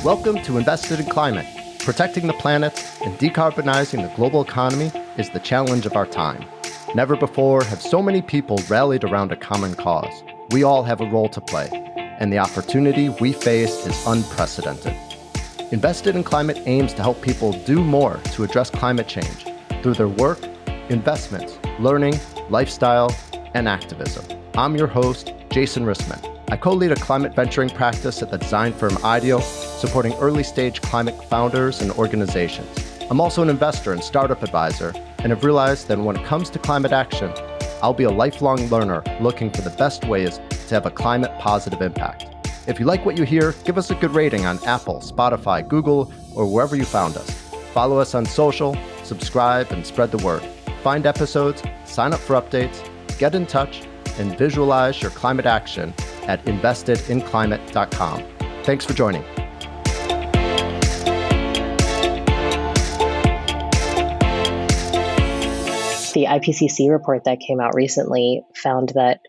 Welcome to Invested in Climate. Protecting the planet and decarbonizing the global economy is the challenge of our time. Never before have so many people rallied around a common cause. We all have a role to play, and the opportunity we face is unprecedented. Invested in Climate aims to help people do more to address climate change through their work, investments, learning, lifestyle, and activism. I'm your host, Jason Rissman. I co-lead a climate venturing practice at the design firm IDEO, supporting early-stage climate founders and organizations. I'm also an investor and startup advisor, and have realized that when it comes to climate action, I'll be a lifelong learner looking for the best ways to have a climate-positive impact. If you like what you hear, give us a good rating on Apple, Spotify, Google, or wherever you found us. Follow us on social, subscribe, and spread the word. Find episodes, sign up for updates, get in touch, and visualize your climate action at investedinclimate.com. Thanks for joining. The IPCC report that came out recently found that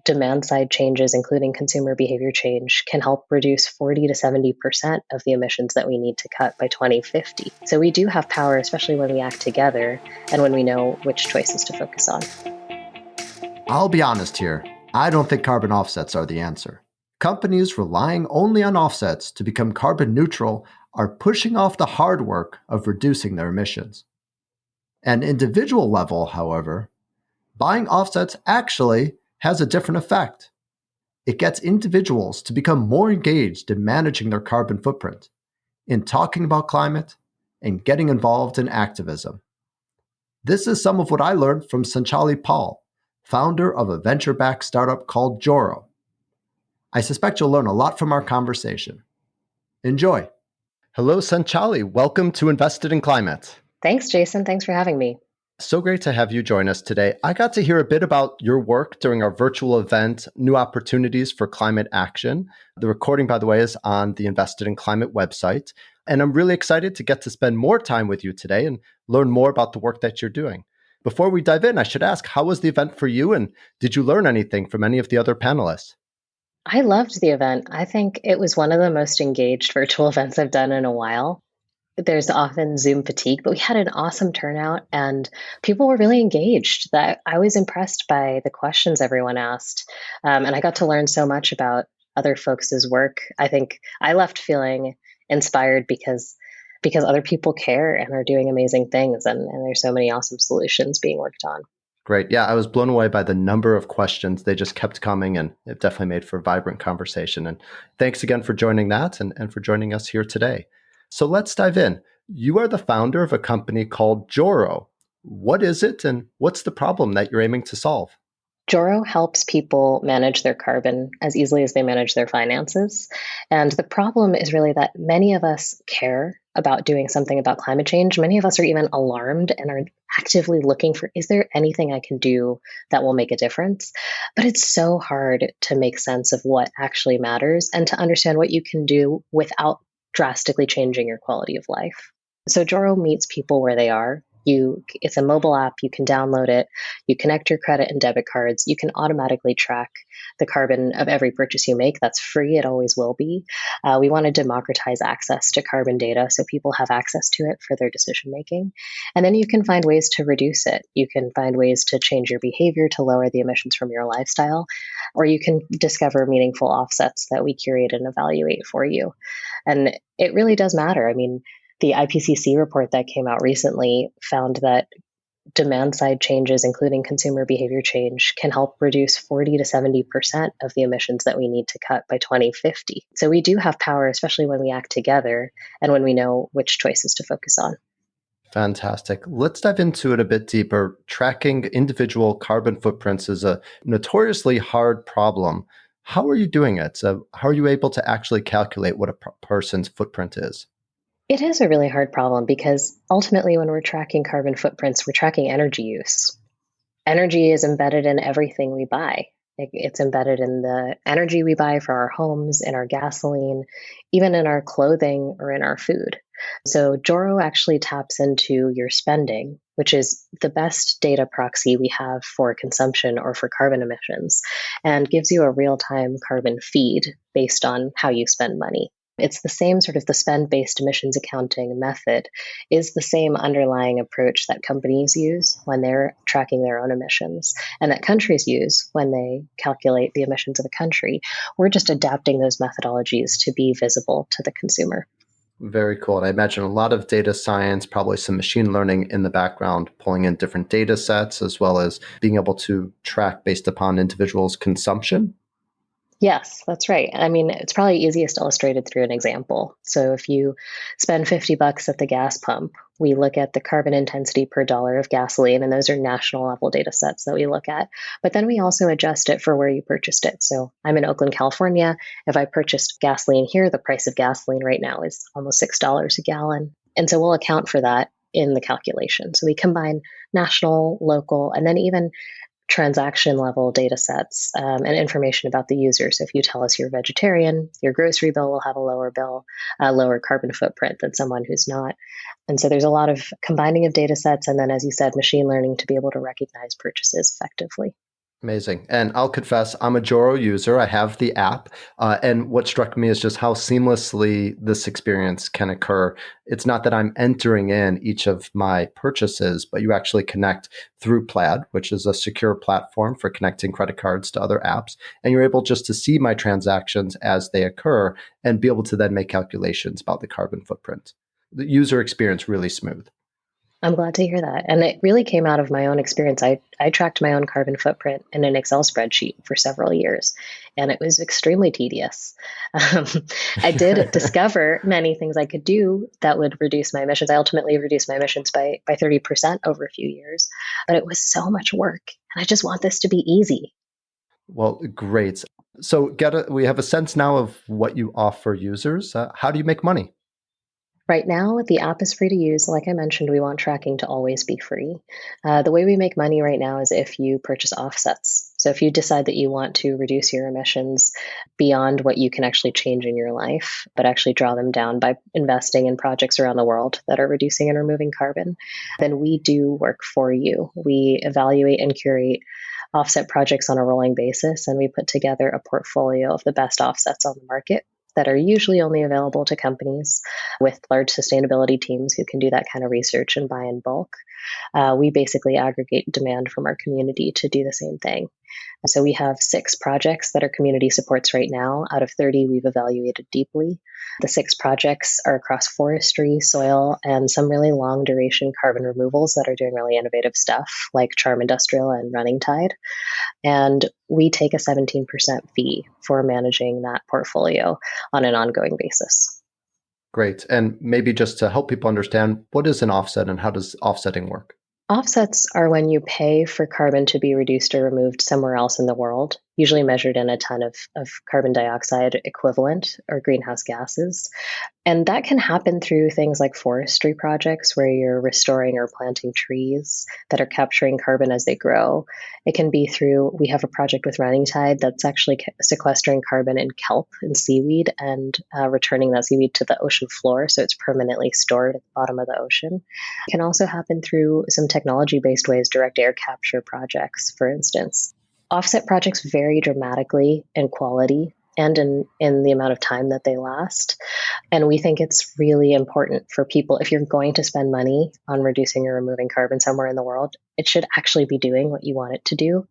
demand-side changes, including consumer behavior change, can help reduce 40 to 70% of the emissions that we need to cut by 2050. So we do have power, especially when we act together and when we know which choices to focus on. I'll be honest here. I don't think carbon offsets are the answer. Companies relying only on offsets to become carbon neutral are pushing off the hard work of reducing their emissions. At an individual level, however, buying offsets actually has a different effect. It gets individuals to become more engaged in managing their carbon footprint, in talking about climate, and getting involved in activism. This is some of what I learned from Sanchli Pal, founder of a venture-backed startup called Joro. I suspect you'll learn a lot from our conversation. Enjoy. Hello, Sanchali. Welcome to Invested in Climate. Thanks, Jason. Thanks for having me. So great to have you join us today. I got to hear a bit about your work during our virtual event, New Opportunities for Climate Action. The recording, by the way, is on the Invested in Climate website. And I'm really excited to get to spend more time with you today and learn more about the work that you're doing. Before we dive in, I should ask, how was the event for you? And did you learn anything from any of the other panelists? I loved the event. I think it was one of the most engaged virtual events I've done in a while. There's often Zoom fatigue, but we had an awesome turnout and people were really engaged. That I was impressed by the questions everyone asked. And I got to learn so much about other folks' work. I think I left feeling inspired because other people care and are doing amazing things. And there's so many awesome solutions being worked on. Great. Yeah, I was blown away by the number of questions. They just kept coming, and it definitely made for a vibrant conversation. And thanks again for joining that and for joining us here today. So let's dive in. You are the founder of a company called Joro. What is it, and what's the problem that you're aiming to solve? Joro helps people manage their carbon as easily as they manage their finances. And the problem is really that many of us care about doing something about climate change. Many of us are even alarmed and are actively looking for, is there anything I can do that will make a difference? But it's so hard to make sense of what actually matters and to understand what you can do without drastically changing your quality of life. So Joro meets people where they are. It's a mobile app. You can download it. You connect your credit and debit cards. You can automatically track the carbon of every purchase you make. That's free. It always will be. We want to democratize access to carbon data so people have access to it for their decision making. And then you can find ways to reduce it. You can find ways to change your behavior to lower the emissions from your lifestyle, or you can discover meaningful offsets that we curate and evaluate for you. And it really does matter. I mean, the IPCC report that came out recently found that demand-side changes, including consumer behavior change, can help reduce 40 to 70% of the emissions that we need to cut by 2050. So we do have power, especially when we act together and when we know which choices to focus on. Fantastic. Let's dive into it a bit deeper. Tracking individual carbon footprints is a notoriously hard problem. How are you doing it? So how are you able to actually calculate what a person's footprint is? It is a really hard problem because ultimately when we're tracking carbon footprints, we're tracking energy use. Energy is embedded in everything we buy. It's embedded in the energy we buy for our homes, in our gasoline, even in our clothing or in our food. So Joro actually taps into your spending, which is the best data proxy we have for consumption or for carbon emissions, and gives you a real-time carbon feed based on how you spend money. It's the same sort of the spend-based emissions accounting method is the same underlying approach that companies use when they're tracking their own emissions and that countries use when they calculate the emissions of a country. We're just adapting those methodologies to be visible to the consumer. Very cool. And I imagine a lot of data science, probably some machine learning in the background, pulling in different data sets, as well as being able to track based upon individuals' consumption. Yes, that's right. I mean, it's probably easiest illustrated through an example. So if you spend $50 at the gas pump, we look at the carbon intensity per dollar of gasoline, and those are national level data sets that we look at. But then we also adjust it for where you purchased it. So I'm in Oakland, California. If I purchased gasoline here, the price of gasoline right now is almost $6 a gallon. And so we'll account for that in the calculation. So we combine national, local, and then even transaction level data sets and information about the user. So if you tell us you're vegetarian, your grocery bill will have a lower carbon footprint than someone who's not. And so there's a lot of combining of data sets and then, as you said, machine learning to be able to recognize purchases effectively. Amazing. And I'll confess, I'm a Joro user. I have the app. And what struck me is just how seamlessly this experience can occur. It's not that I'm entering in each of my purchases, but you actually connect through Plaid, which is a secure platform for connecting credit cards to other apps. And you're able just to see my transactions as they occur and be able to then make calculations about the carbon footprint. The user experience really smooth. I'm glad to hear that. And it really came out of my own experience. I tracked my own carbon footprint in an Excel spreadsheet for several years, and it was extremely tedious. Um, I did discover many things I could do that would reduce my emissions. I ultimately reduced my emissions by 30% over a few years, but it was so much work. And I just want this to be easy. Well, great. So we have a sense now of what you offer users. How do you make money? Right now, the app is free to use. Like I mentioned, we want tracking to always be free. The way we make money right now is if you purchase offsets. So if you decide that you want to reduce your emissions beyond what you can actually change in your life, but actually draw them down by investing in projects around the world that are reducing and removing carbon, then we do work for you. We evaluate and curate offset projects on a rolling basis, and we put together a portfolio of the best offsets on the market that are usually only available to companies with large sustainability teams who can do that kind of research and buy in bulk. We basically aggregate demand from our community to do the same thing. So we have 6 projects that our community supports right now. Out of 30, we've evaluated deeply. The 6 projects are across forestry, soil, and some really long duration carbon removals that are doing really innovative stuff like Charm Industrial and Running Tide. And we take a 17% fee for managing that portfolio on an ongoing basis. Great. And maybe just to help people understand, what is an offset and how does offsetting work? Offsets are when you pay for carbon to be reduced or removed somewhere else in the world, usually measured in a ton of carbon dioxide equivalent or greenhouse gases. And that can happen through things like forestry projects where you're restoring or planting trees that are capturing carbon as they grow. It can be through, we have a project with Running Tide that's actually sequestering carbon in kelp and seaweed and returning that seaweed to the ocean floor so it's permanently stored at the bottom of the ocean. It can also happen through some technology-based ways, direct air capture projects, for instance. Offset projects vary dramatically in quality and in the amount of time that they last. And we think it's really important for people, if you're going to spend money on reducing or removing carbon somewhere in the world, it should actually be doing what you want it to do.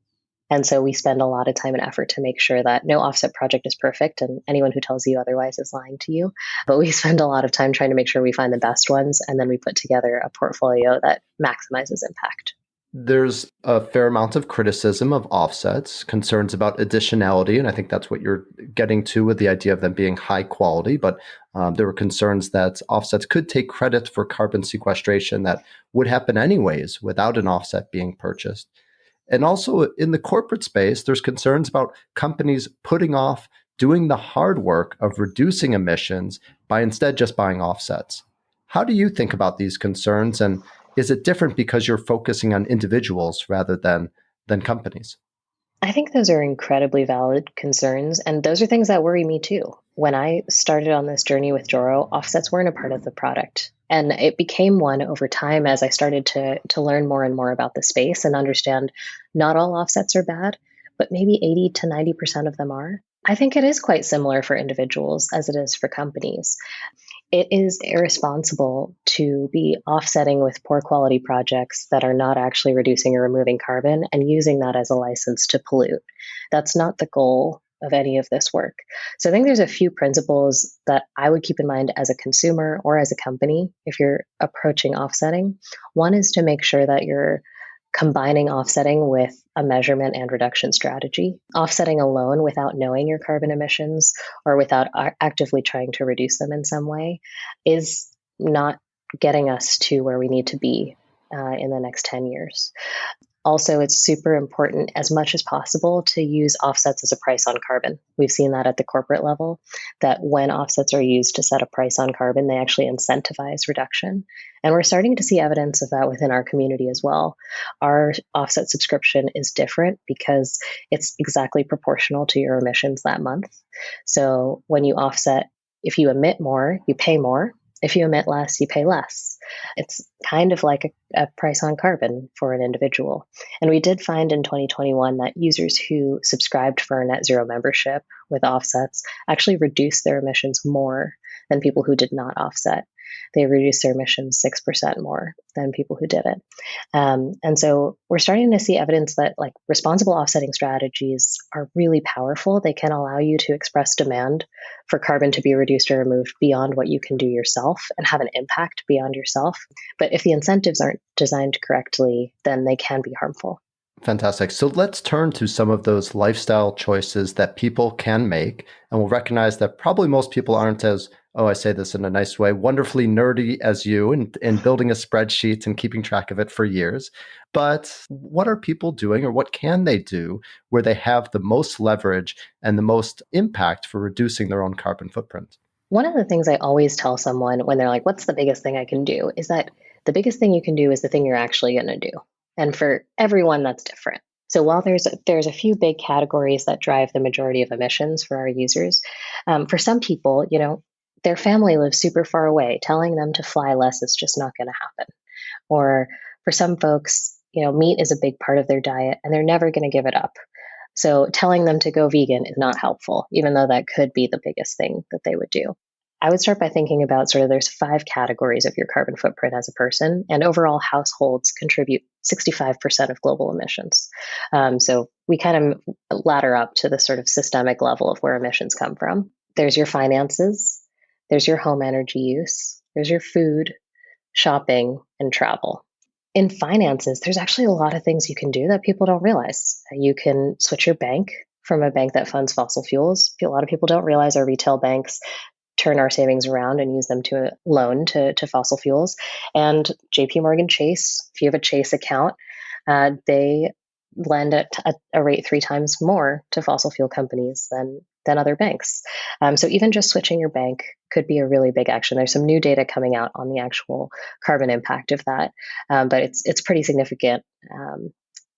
And so we spend a lot of time and effort to make sure that no offset project is perfect, and anyone who tells you otherwise is lying to you. But we spend a lot of time trying to make sure we find the best ones, and then we put together a portfolio that maximizes impact. There's a fair amount of criticism of offsets, concerns about additionality, and I think that's what you're getting to with the idea of them being high quality. But there were concerns that offsets could take credit for carbon sequestration that would happen anyways without an offset being purchased. And also in the corporate space, there's concerns about companies putting off doing the hard work of reducing emissions by instead just buying offsets. How do you think about these concerns? And is it different because you're focusing on individuals rather than companies? I think those are incredibly valid concerns. And those are things that worry me too. When I started on this journey with Joro, offsets weren't a part of the product. And it became one over time as I started to learn more and more about the space and understand not all offsets are bad, but maybe 80 to 90% of them are. I think it is quite similar for individuals as it is for companies. It is irresponsible to be offsetting with poor quality projects that are not actually reducing or removing carbon and using that as a license to pollute. That's not the goal of any of this work. So I think there's a few principles that I would keep in mind as a consumer or as a company if you're approaching offsetting. One is to make sure that you're combining offsetting with a measurement and reduction strategy. Offsetting alone without knowing your carbon emissions or without actively trying to reduce them in some way is not getting us to where we need to be in the next 10 years. Also, it's super important as much as possible to use offsets as a price on carbon. We've seen that at the corporate level, that when offsets are used to set a price on carbon, they actually incentivize reduction. And we're starting to see evidence of that within our community as well. Our offset subscription is different because it's exactly proportional to your emissions that month. So when you offset, if you emit more, you pay more. If you emit less, you pay less. It's kind of like a price on carbon for an individual. And we did find in 2021 that users who subscribed for a net zero membership with offsets actually reduced their emissions more than people who did not offset. They reduced their emissions 6% more than people who did it. And so we're starting to see evidence that like responsible offsetting strategies are really powerful. They can allow you to express demand for carbon to be reduced or removed beyond what you can do yourself and have an impact beyond yourself. But if the incentives aren't designed correctly, then they can be harmful. Fantastic. So let's turn to some of those lifestyle choices that people can make. And we'll recognize that probably most people aren't as, oh, I say this in a nice way, wonderfully nerdy as you in building a spreadsheet and keeping track of it for years. But what are people doing or what can they do where they have the most leverage and the most impact for reducing their own carbon footprint? One of the things I always tell someone when they're like, what's the biggest thing I can do? Is that the biggest thing you can do is the thing you're actually going to do. And for everyone, that's different. So while there's a few big categories that drive the majority of emissions for our users, for some people, their family lives super far away. Telling them to fly less is just not going to happen. Or for some folks, meat is a big part of their diet and they're never going to give it up. So telling them to go vegan is not helpful, even though that could be the biggest thing that they would do. I would start by thinking about sort of there's 5 categories of your carbon footprint as a person, and overall households contribute 65% of global emissions. So we kind of ladder up to the sort of systemic level of where emissions come from. There's your finances, there's your home energy use, there's your food, shopping, and travel. In finances, there's actually a lot of things you can do that people don't realize. You can switch your bank from a bank that funds fossil fuels. A lot of people don't realize our retail banks turn our savings around and use them to loan to fossil fuels. And JP Morgan Chase, if you have a Chase account, they lend at a rate 3 times more to fossil fuel companies than other banks. So even just switching your bank could be a really big action. There's some new data coming out on the actual carbon impact of that, but it's pretty significant.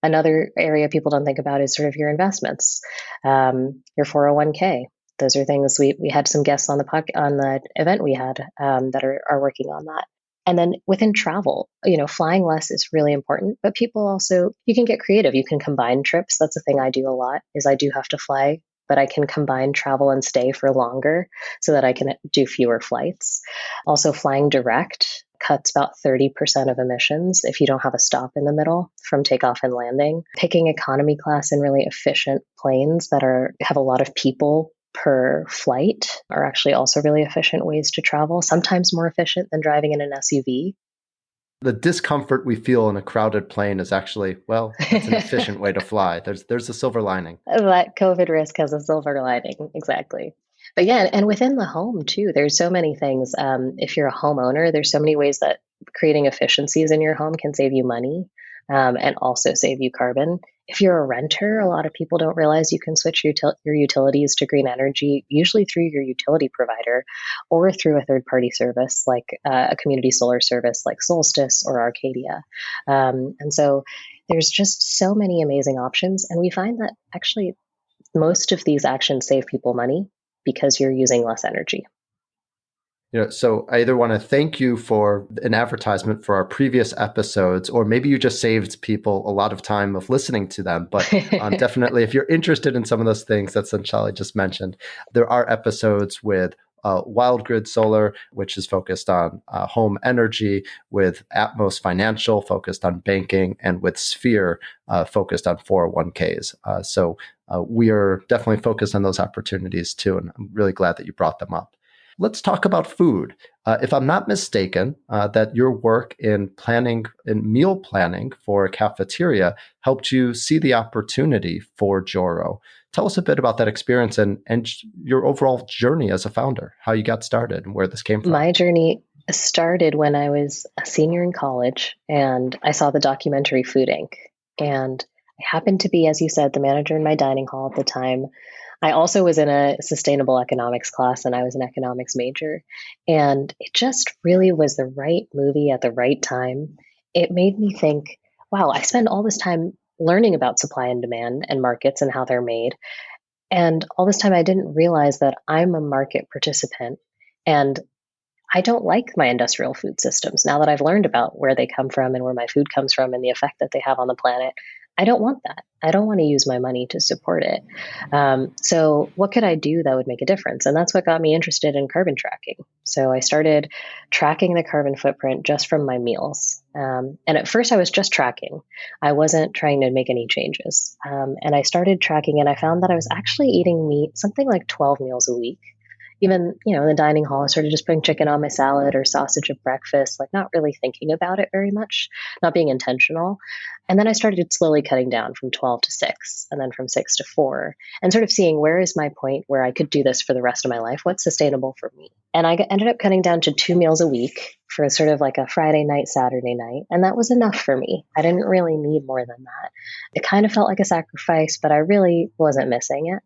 Another area people don't think about is sort of your investments, your 401k. Those are things we had some guests on the event we had that are working on that. And then within travel, flying less is really important, but people also, you can get creative. You can combine trips. That's a thing I do a lot is I do have to fly, but I can combine travel and stay for longer so that I can do fewer flights. Also, flying direct cuts about 30% of emissions if you don't have a stop in the middle from takeoff and landing. Picking economy class and really efficient planes that have a lot of people per flight are actually also really efficient ways to travel, sometimes more efficient than driving in an SUV. The discomfort we feel in a crowded plane is actually, well, it's an efficient way to fly. There's a silver lining. That COVID risk has a silver lining, exactly. But yeah, and within the home too, there's so many things. If you're a homeowner, there's so many ways that creating efficiencies in your home can save you money and also save you carbon. If you're a renter, a lot of people don't realize you can switch your utilities to green energy, usually through your utility provider or through a third-party service like a community solar service like Solstice or Arcadia. And so there's just so many amazing options. And we find that actually most of these actions save people money because you're using less energy. So I either want to thank you for an advertisement for our previous episodes, or maybe you just saved people a lot of time of listening to them. But definitely, if you're interested in some of those things that Sanchali just mentioned, there are episodes with Wild Grid Solar, which is focused on home energy, with Atmos Financial, focused on banking, and with Sphere, focused on 401ks. So we are definitely focused on those opportunities too. And I'm really glad that you brought them up. Let's talk about food. If I'm not mistaken, that your work in meal planning for a cafeteria helped you see the opportunity for Joro. Tell us a bit about that experience and your overall journey as a founder, how you got started and where this came from. My journey started when I was a senior in college and I saw the documentary Food Inc. And I happened to be, as you said, the manager in my dining hall at the time. I also was in a sustainable economics class and I was an economics major. And it just really was the right movie at the right time. It made me think, wow, I spend all this time learning about supply and demand and markets and how they're made. And all this time, I didn't realize that I'm a market participant and I don't like my industrial food systems. Now that I've learned about where they come from and where my food comes from and the effect that they have on the planet, I don't want that. I don't want to use my money to support it. So, what could I do that would make a difference? And that's what got me interested in carbon tracking. So, I started tracking the carbon footprint just from my meals. And at first, I was just tracking. I wasn't trying to make any changes. And I started tracking, and I found that I was actually eating meat something like 12 meals a week. Even, in the dining hall, I started just putting chicken on my salad or sausage at breakfast, like not really thinking about it very much, not being intentional. And then I started slowly cutting down from 12 to 6, and then from 6 to 4, and sort of seeing where is my point where I could do this for the rest of my life? What's sustainable for me? And I ended up cutting down to 2 meals a week for sort of like a Friday night, Saturday night. And that was enough for me. I didn't really need more than that. It kind of felt like a sacrifice, but I really wasn't missing it.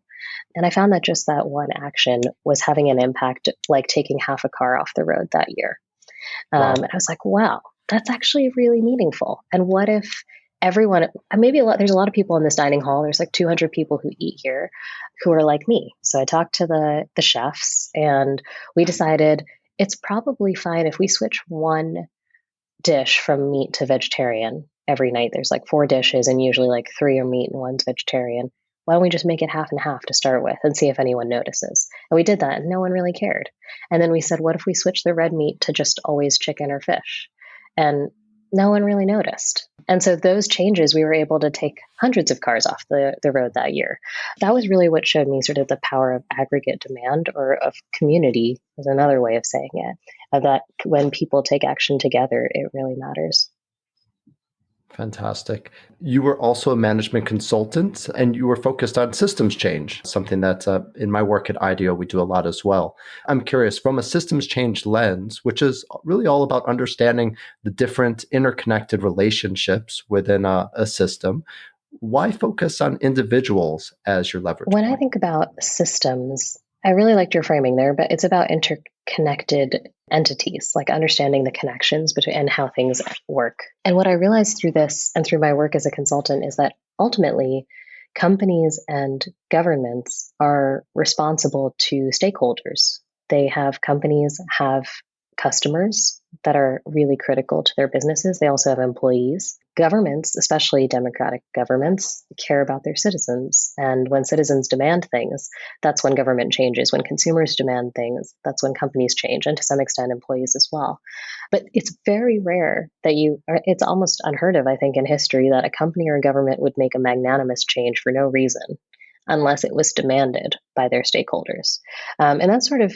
And I found that just that one action was having an impact, like taking half a car off the road that year. Wow. And I was like, wow, that's actually really meaningful. And what if everyone, there's a lot of people in this dining hall. There's like 200 people who eat here who are like me. So I talked to the chefs and we decided it's probably fine if we switch one dish from meat to vegetarian every night. There's like 4 dishes and usually like 3 are meat and 1's vegetarian. Why don't we just make it half and half to start with and see if anyone notices? And we did that and no one really cared. And then we said, what if we switch the red meat to just always chicken or fish? And no one really noticed. And so those changes, we were able to take hundreds of cars off the road that year. That was really what showed me sort of the power of aggregate demand, or of community is another way of saying it, of that when people take action together, it really matters. Fantastic. You were also a management consultant and you were focused on systems change, something that in my work at IDEO, we do a lot as well. I'm curious, from a systems change lens, which is really all about understanding the different interconnected relationships within a system, why focus on individuals as your leverage When point? I think about systems, I really liked your framing there, but it's about interconnected entities, like understanding the connections between and how things work. And what I realized through this and through my work as a consultant is that ultimately companies and governments are responsible to stakeholders. Companies have customers that are really critical to their businesses. They also have employees. Governments, especially democratic governments, care about their citizens. And when citizens demand things, that's when government changes. When consumers demand things, that's when companies change, and to some extent, employees as well. But it's very rare it's almost unheard of, I think, in history that a company or a government would make a magnanimous change for no reason unless it was demanded by their stakeholders. And that's sort of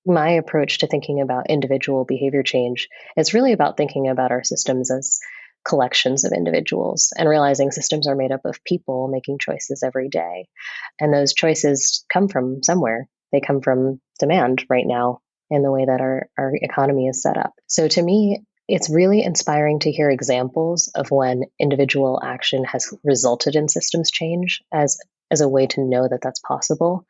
my approach to thinking about individual behavior change. Is really about thinking about our systems as collections of individuals and realizing systems are made up of people making choices every day. And those choices come from somewhere. They come from demand right now in the way that our economy is set up. So to me, it's really inspiring to hear examples of when individual action has resulted in systems change as a way to know that that's possible.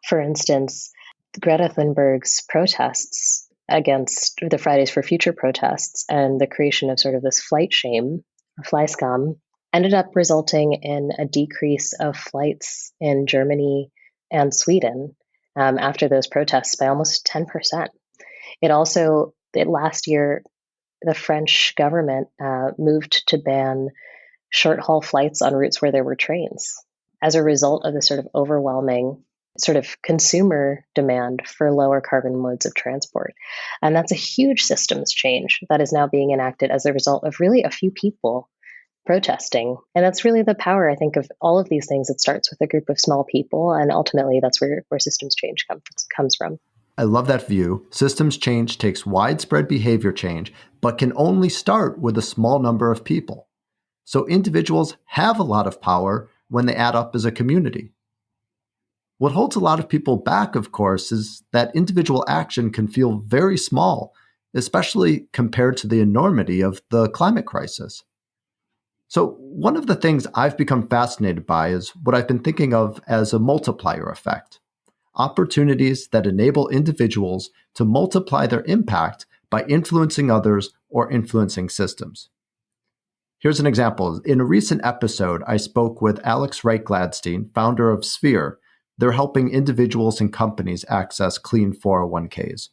For instance, Greta Thunberg's protests against the Fridays for Future protests and the creation of sort of this flight shame or fly scum ended up resulting in a decrease of flights in Germany and Sweden after those protests by almost 10%. Last year, the French government moved to ban short haul flights on routes where there were trains as a result of the sort of overwhelming sort of consumer demand for lower carbon modes of transport. And that's a huge systems change that is now being enacted as a result of really a few people protesting. And that's really the power, I think, of all of these things. It starts with a group of small people, and ultimately that's where systems change comes from. I love that view. Systems change takes widespread behavior change, but can only start with a small number of people. So individuals have a lot of power when they add up as a community. What holds a lot of people back, of course, is that individual action can feel very small, especially compared to the enormity of the climate crisis. So, one of the things I've become fascinated by is what I've been thinking of as a multiplier effect: opportunities that enable individuals to multiply their impact by influencing others or influencing systems. Here's an example. In a recent episode, I spoke with Alex Wright Gladstein, founder of Sphere. They're helping individuals and companies access clean 401ks.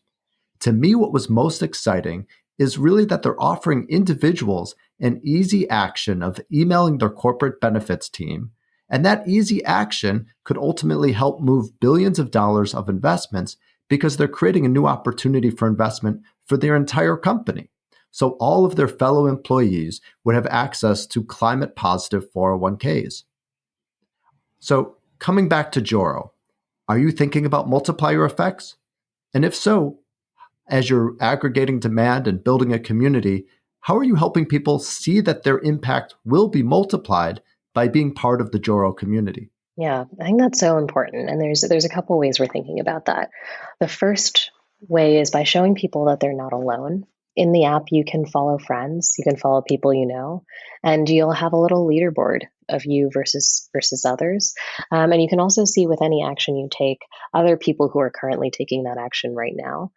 To me, what was most exciting is really that they're offering individuals an easy action of emailing their corporate benefits team. And that easy action could ultimately help move billions of dollars of investments because they're creating a new opportunity for investment for their entire company. So all of their fellow employees would have access to climate positive 401ks. So coming back to Joro, are you thinking about multiplier effects? And if so, as you're aggregating demand and building a community, how are you helping people see that their impact will be multiplied by being part of the Joro community? Yeah, I think that's so important. And there's a couple ways we're thinking about that. The first way is by showing people that they're not alone. In the app, you can follow friends, you can follow people you know, and you'll have a little leaderboard of you versus others. And you can also see with any action you take, other people who are currently taking that action right now.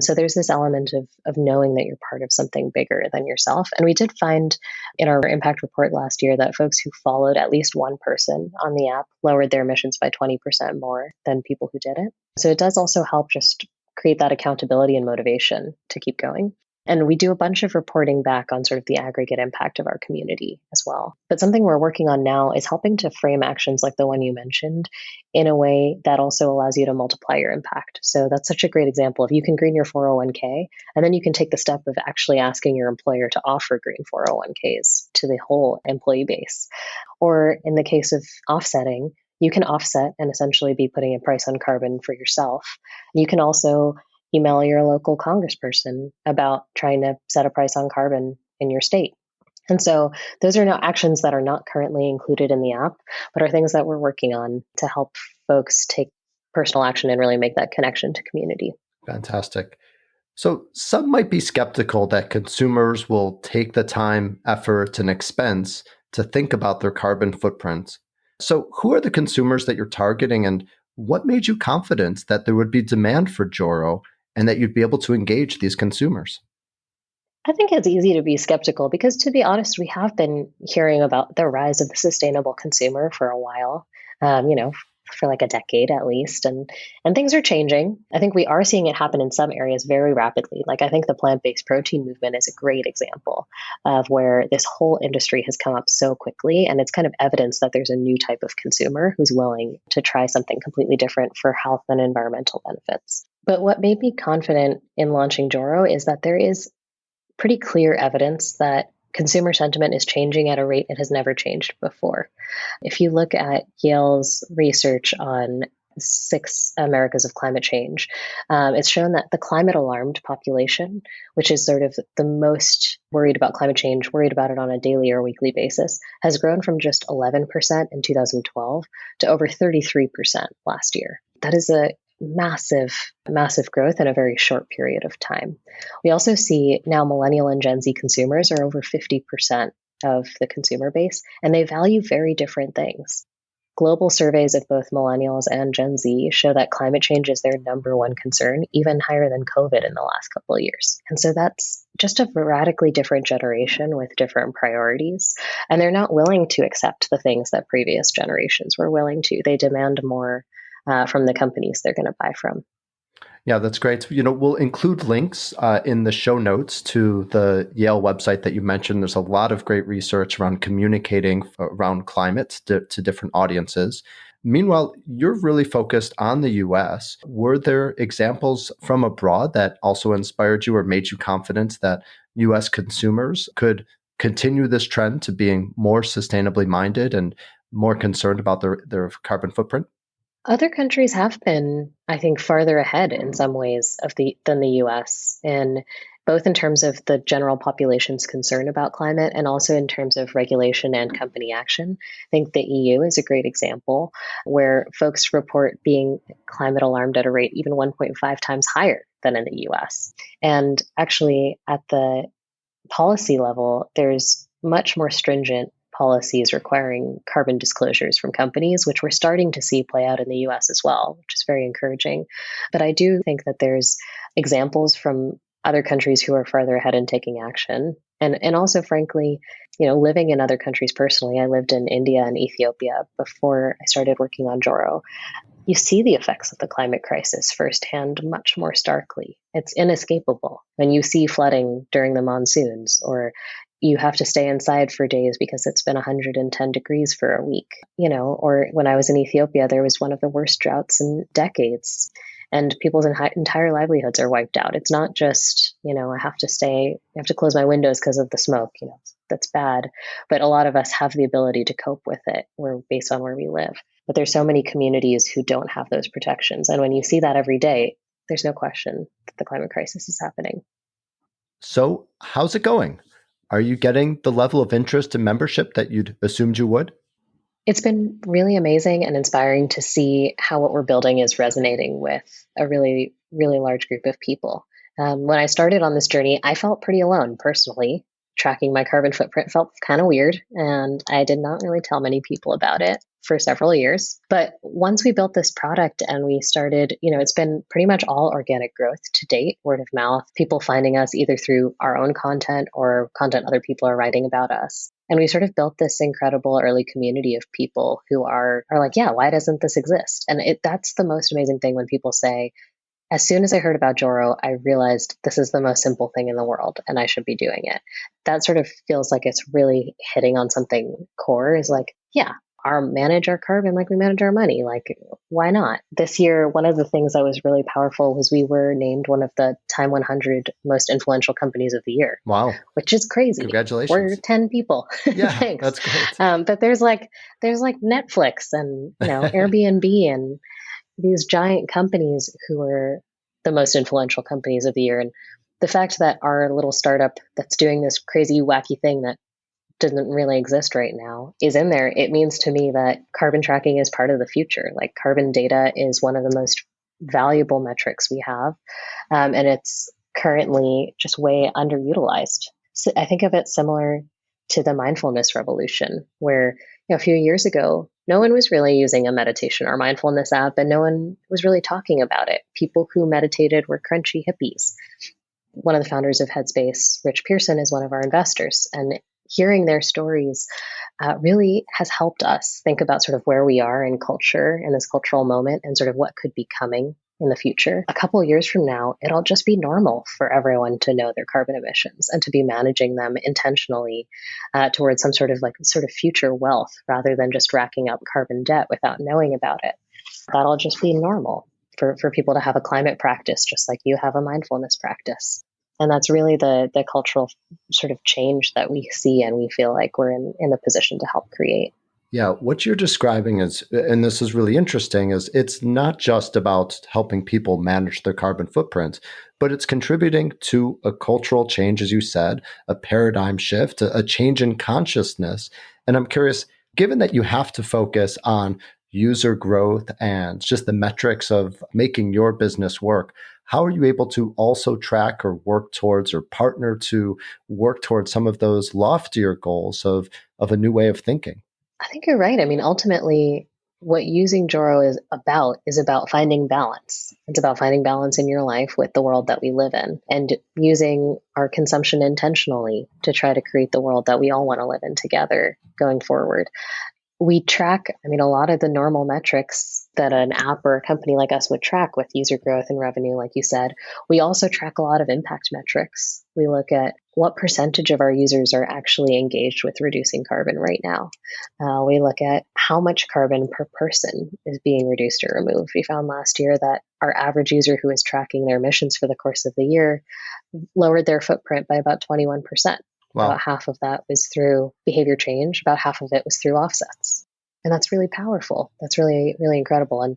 So there's this element of knowing that you're part of something bigger than yourself. And we did find in our impact report last year that folks who followed at least one person on the app lowered their emissions by 20% more than people who didn't. So it does also help just create that accountability and motivation to keep going. And we do a bunch of reporting back on sort of the aggregate impact of our community as well. But something we're working on now is helping to frame actions like the one you mentioned in a way that also allows you to multiply your impact. So that's such a great example. If you can green your 401k, and then you can take the step of actually asking your employer to offer green 401ks to the whole employee base. Or in the case of offsetting, you can offset and essentially be putting a price on carbon for yourself. You can also email your local congressperson about trying to set a price on carbon in your state. And so those are now actions that are not currently included in the app, but are things that we're working on to help folks take personal action and really make that connection to community. Fantastic. So some might be skeptical that consumers will take the time, effort, and expense to think about their carbon footprint. So who are the consumers that you're targeting, and what made you confident that there would be demand for Joro and that you'd be able to engage these consumers? I think it's easy to be skeptical because, to be honest, we have been hearing about the rise of the sustainable consumer for a while, for like a decade at least, and things are changing. I think we are seeing it happen in some areas very rapidly. Like I think the plant-based protein movement is a great example of where this whole industry has come up so quickly, and it's kind of evidence that there's a new type of consumer who's willing to try something completely different for health and environmental benefits. But what made me confident in launching Joro is that there is pretty clear evidence that consumer sentiment is changing at a rate it has never changed before. If you look at Yale's research on 6 Americas of climate change, it's shown that the climate alarmed population, which is sort of the most worried about climate change, worried about it on a daily or weekly basis, has grown from just 11% in 2012 to over 33% last year. That is a massive growth in a very short period of time. We also see now millennial and Gen Z consumers are over 50% of the consumer base, and they value very different things. Global surveys of both millennials and Gen Z show that climate change is their number one concern, even higher than COVID in the last couple of years. And so that's just a radically different generation with different priorities. And they're not willing to accept the things that previous generations were willing to. They demand more from the companies they're going to buy from. Yeah, that's great. We'll include links in the show notes to the Yale website that you mentioned. There's a lot of great research around communicating around climate to different audiences. Meanwhile, you're really focused on the US. Were there examples from abroad that also inspired you or made you confident that US consumers could continue this trend to being more sustainably minded and more concerned about their carbon footprint? Other countries have been, I think, farther ahead in some ways than the US, in both in terms of the general population's concern about climate and also in terms of regulation and company action. I think the EU is a great example where folks report being climate alarmed at a rate even 1.5 times higher than in the US. And actually, at the policy level, there's much more stringent policies requiring carbon disclosures from companies, which we're starting to see play out in the US as well, which is very encouraging. But I do think that there's examples from other countries who are farther ahead in taking action. And also, frankly, living in other countries personally, I lived in India and Ethiopia before I started working on Joro. You see the effects of the climate crisis firsthand much more starkly. It's inescapable when you see flooding during the monsoons, or you have to stay inside for days because it's been 110 degrees for a week, or when I was in Ethiopia, there was one of the worst droughts in decades. And people's entire livelihoods are wiped out. It's not just, I have to close my windows because of the smoke, that's bad. But a lot of us have the ability to cope with it. Based on where we live. But there's so many communities who don't have those protections. And when you see that every day, there's no question that the climate crisis is happening. So, how's it going? Are you getting the level of interest and membership that you'd assumed you would? It's been really amazing and inspiring to see how what we're building is resonating with a really, really large group of people. When I started on this journey, I felt pretty alone personally. Tracking my carbon footprint felt kind of weird, and I did not really tell many people about it for several years. But once we built this product and we started, it's been pretty much all organic growth to date, word of mouth, people finding us either through our own content or content other people are writing about us. And we sort of built this incredible early community of people who are like, yeah, why doesn't this exist? And that's the most amazing thing when people say, as soon as I heard about Joro, I realized this is the most simple thing in the world and I should be doing it. That sort of feels like it's really hitting on something core, is like, yeah, manage our carbon like we manage our money. Like, why not? This year, one of the things that was really powerful was we were named one of the Time 100 most influential companies of the year. Wow. Which is crazy. Congratulations. We're 10 people. Yeah, Thanks. That's great. But there's like Netflix and, Airbnb and these giant companies who are the most influential companies of the year. And the fact that our little startup that's doing this crazy, wacky thing that doesn't really exist right now is in there, it means to me that carbon tracking is part of the future. Like, carbon data is one of the most valuable metrics we have. And it's currently just way underutilized. So I think of it similar to the mindfulness revolution, where a few years ago, no one was really using a meditation or mindfulness app, and no one was really talking about it. People who meditated were crunchy hippies. One of the founders of Headspace, Rich Pearson, is one of our investors, and hearing their stories really has helped us think about sort of where we are in culture in this cultural moment and sort of what could be coming in the future. A couple of years from now, it'll just be normal for everyone to know their carbon emissions and to be managing them intentionally towards some sort of future wealth, rather than just racking up carbon debt without knowing about it. That'll just be normal for people to have a climate practice, just like you have a mindfulness practice. And that's really the cultural sort of change that we see and we feel like we're in the position to help create. Yeah, what you're describing is, and this is really interesting, is it's not just about helping people manage their carbon footprint, but it's contributing to a cultural change, as you said, a paradigm shift, a change in consciousness. And I'm curious, given that you have to focus on user growth and just the metrics of making your business work, how are you able to also track or work towards or partner to work towards some of those loftier goals of a new way of thinking? I think you're right. I mean, ultimately, what using Joro is about finding balance. It's about finding balance in your life with the world that we live in, and using our consumption intentionally to try to create the world that we all want to live in together going forward. We track, a lot of the normal metrics that an app or a company like us would track with user growth and revenue, like you said. We also track a lot of impact metrics. We look at what percentage of our users are actually engaged with reducing carbon right now. We look at how much carbon per person is being reduced or removed. We found last year that our average user who is tracking their emissions for the course of the year lowered their footprint by about 21%. Wow. About half of that was through behavior change, about half of it was through offsets. And that's really powerful. That's really, really incredible. And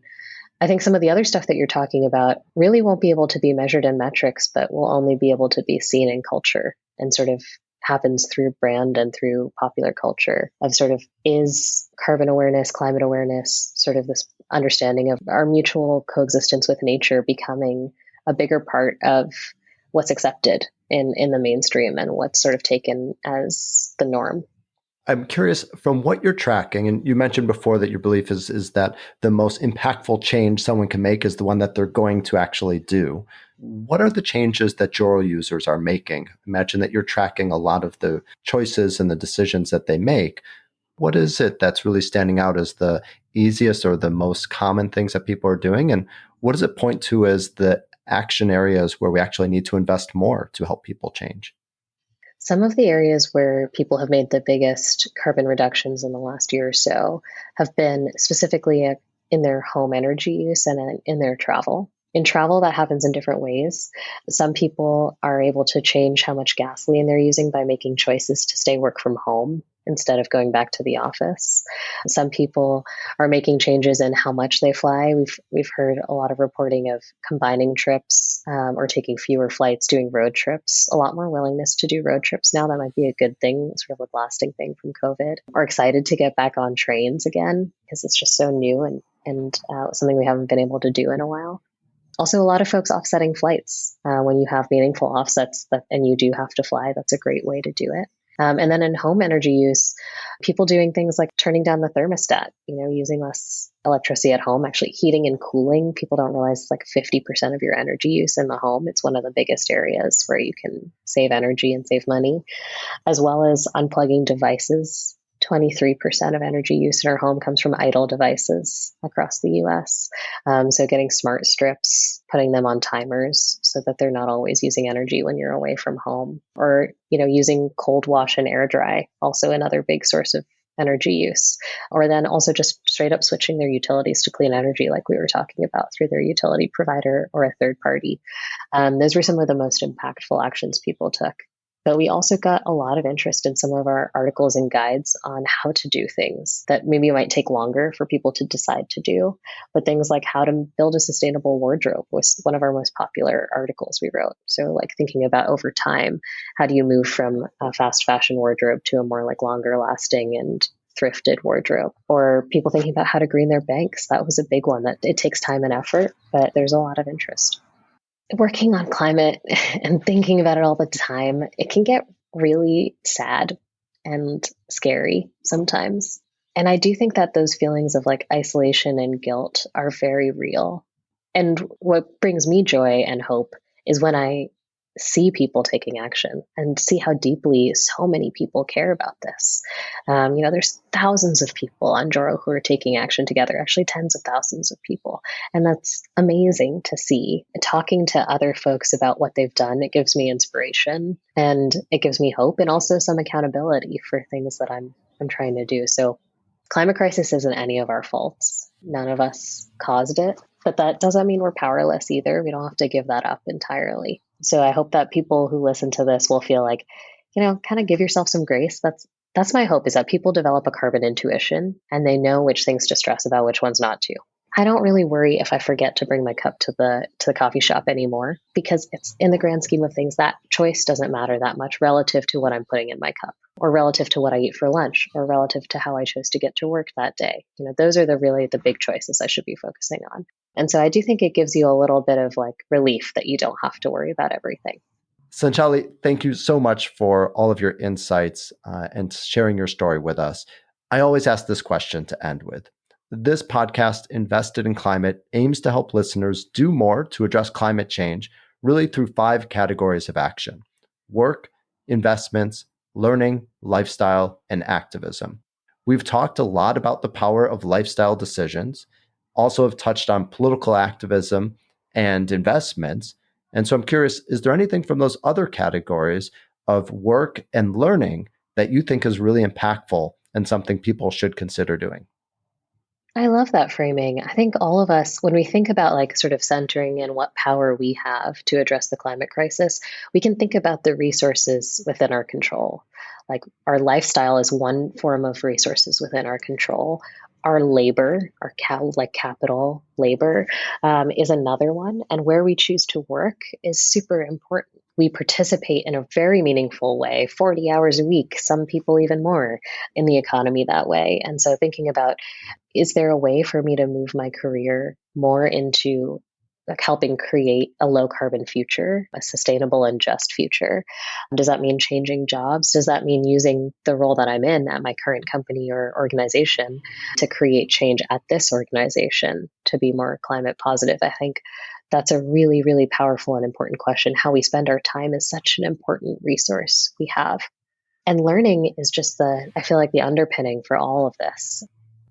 I think some of the other stuff that you're talking about really won't be able to be measured in metrics, but will only be able to be seen in culture and sort of happens through brand and through popular culture of sort of, is carbon awareness, climate awareness, sort of this understanding of our mutual coexistence with nature becoming a bigger part of what's accepted in the mainstream and what's sort of taken as the norm. I'm curious, from what you're tracking, and you mentioned before that your belief is that the most impactful change someone can make is the one that they're going to actually do. What are the changes that Joro users are making? Imagine that you're tracking a lot of the choices and the decisions that they make. What is it that's really standing out as the easiest or the most common things that people are doing? And what does it point to as the action areas where we actually need to invest more to help people change? Some of the areas where people have made the biggest carbon reductions in the last year or so have been specifically in their home energy use and in their travel. In travel, that happens in different ways. Some people are able to change how much gasoline they're using by making choices to stay work from home instead of going back to the office. Some people are making changes in how much they fly. We've heard a lot of reporting of combining trips or taking fewer flights, doing road trips. A lot more willingness to do road trips now. That might be a good thing, sort of a lasting thing from COVID. Or excited to get back on trains again because it's just so new and something we haven't been able to do in a while. Also, a lot of folks offsetting flights. When you have meaningful offsets and you do have to fly, that's a great way to do it. And then in home energy use, people doing things like turning down the thermostat, using less electricity at home, actually heating and cooling. People don't realize it's like 50% of your energy use in the home. It's one of the biggest areas where you can save energy and save money, as well as unplugging devices. 23% of energy use in our home comes from idle devices across the US. So getting smart strips, putting them on timers so that they're not always using energy when you're away from home. Or, using cold wash and air dry, also another big source of energy use. Or then also just straight up switching their utilities to clean energy like we were talking about through their utility provider or a third party. Those were some of the most impactful actions people took. But we also got a lot of interest in some of our articles and guides on how to do things that maybe might take longer for people to decide to do. But things like how to build a sustainable wardrobe was one of our most popular articles we wrote. So like thinking about over time, how do you move from a fast fashion wardrobe to a more like longer lasting and thrifted wardrobe? Or people thinking about how to green their banks. That was a big one that it takes time and effort, but there's a lot of interest. Working on climate and thinking about it all the time, it can get really sad and scary sometimes. And I do think that those feelings of like isolation and guilt are very real. And what brings me joy and hope is when I see people taking action and see how deeply so many people care about this. There's thousands of people on Joro who are taking action together, actually tens of thousands of people. And that's amazing to see. Talking to other folks about what they've done, it gives me inspiration and it gives me hope and also some accountability for things that I'm trying to do. So climate crisis isn't any of our faults. None of us caused it, but that doesn't mean we're powerless either. We don't have to give that up entirely. So I hope that people who listen to this will feel like, kind of give yourself some grace. That's my hope, is that people develop a carbon intuition and they know which things to stress about, which ones not to. I don't really worry if I forget to bring my cup to the coffee shop anymore, because it's in the grand scheme of things, that choice doesn't matter that much relative to what I'm putting in my cup, or relative to what I eat for lunch, or relative to how I chose to get to work that day. Those are really the big choices I should be focusing on. And so I do think it gives you a little bit of like relief that you don't have to worry about everything. Sanchali, thank you so much for all of your insights and sharing your story with us. I always ask this question to end with. This podcast, Invested in Climate, aims to help listeners do more to address climate change, really through 5 categories of action: work, investments, learning, lifestyle, and activism. We've talked a lot about the power of lifestyle decisions, also have touched on political activism and investments. And so I'm curious, is there anything from those other categories of work and learning that you think is really impactful and something people should consider doing? I love that framing. I think all of us, when we think about like sort of centering in what power we have to address the climate crisis, we can think about the resources within our control. Like our lifestyle is one form of resources within our control. Our labor, like capital labor, is another one. And where we choose to work is super important. We participate in a very meaningful way, 40 hours a week, some people even more in the economy that way. And so thinking about, is there a way for me to move my career more into like helping create a low carbon future, a sustainable and just future? Does that mean changing jobs? Does that mean using the role that I'm in at my current company or organization to create change at this organization to be more climate positive? I think that's a really, really powerful and important question. How we spend our time is such an important resource we have. And learning is just I feel like the underpinning for all of this.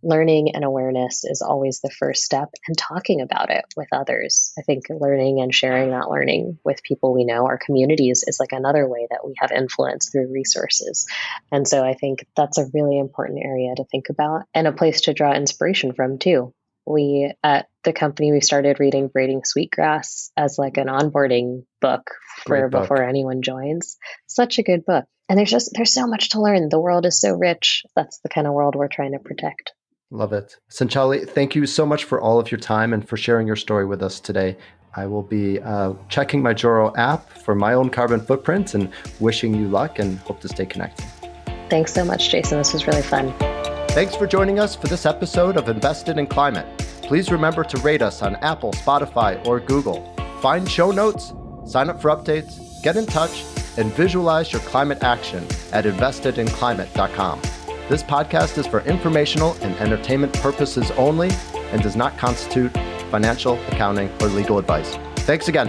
Learning and awareness is always the first step, and talking about it with others. I think learning and sharing that learning with people we know, our communities, is like another way that we have influence through resources. And so I think that's a really important area to think about and a place to draw inspiration from too. We at the company, we started reading Braiding Sweetgrass as like an onboarding book for before anyone joins. Such a good book. And there's so much to learn. The world is so rich. That's the kind of world we're trying to protect. Love it. Sanchali, thank you so much for all of your time and for sharing your story with us today. I will be checking my Joro app for my own carbon footprint and wishing you luck and hope to stay connected. Thanks so much, Jason. This was really fun. Thanks for joining us for this episode of Invested in Climate. Please remember to rate us on Apple, Spotify, or Google. Find show notes, sign up for updates, get in touch, and visualize your climate action at investedinclimate.com. This podcast is for informational and entertainment purposes only and does not constitute financial, accounting, or legal advice. Thanks again.